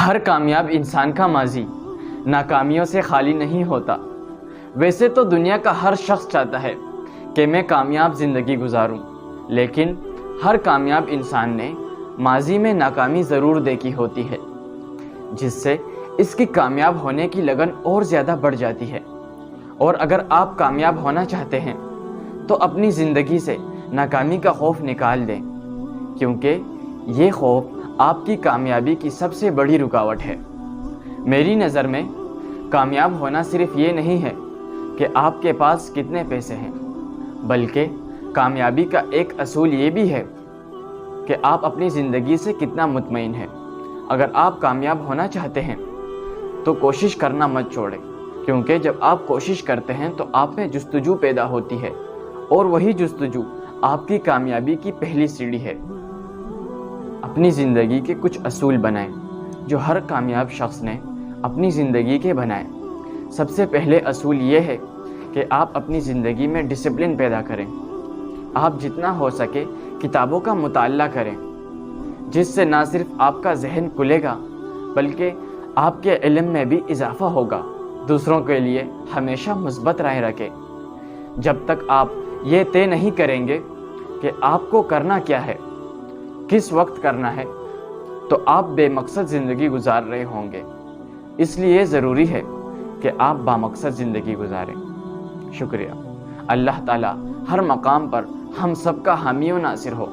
ہر کامیاب انسان کا ماضی ناکامیوں سے خالی نہیں ہوتا۔ ویسے تو دنیا کا ہر شخص چاہتا ہے کہ میں کامیاب زندگی گزاروں، لیکن ہر کامیاب انسان نے ماضی میں ناکامی ضرور دیکھی ہوتی ہے، جس سے اس کی کامیاب ہونے کی لگن اور زیادہ بڑھ جاتی ہے۔ اور اگر آپ کامیاب ہونا چاہتے ہیں تو اپنی زندگی سے ناکامی کا خوف نکال دیں، کیونکہ یہ خوف آپ کی کامیابی کی سب سے بڑی رکاوٹ ہے۔ میری نظر میں کامیاب ہونا صرف یہ نہیں ہے کہ آپ کے پاس کتنے پیسے ہیں، بلکہ کامیابی کا ایک اصول یہ بھی ہے کہ آپ اپنی زندگی سے کتنا مطمئن ہیں۔ اگر آپ کامیاب ہونا چاہتے ہیں تو کوشش کرنا مت چھوڑیں، کیونکہ جب آپ کوشش کرتے ہیں تو آپ میں جستجو پیدا ہوتی ہے، اور وہی جستجو آپ کی کامیابی کی پہلی سیڑھی ہے۔ اپنی زندگی کے کچھ اصول بنائیں جو ہر کامیاب شخص نے اپنی زندگی کے بنائے۔ سب سے پہلے اصول یہ ہے کہ آپ اپنی زندگی میں ڈسپلن پیدا کریں۔ آپ جتنا ہو سکے کتابوں کا مطالعہ کریں، جس سے نہ صرف آپ کا ذہن کھلے گا بلکہ آپ کے علم میں بھی اضافہ ہوگا۔ دوسروں کے لیے ہمیشہ مثبت رائے رکھیں۔ جب تک آپ یہ طے نہیں کریں گے کہ آپ کو کرنا کیا ہے، کس وقت کرنا ہے، تو آپ بے مقصد زندگی گزار رہے ہوں گے۔ اس لیے ضروری ہے کہ آپ بامقصد زندگی گزاریں۔ شکریہ۔ اللہ تعالیٰ ہر مقام پر ہم سب کا حامی و ناصر ہو۔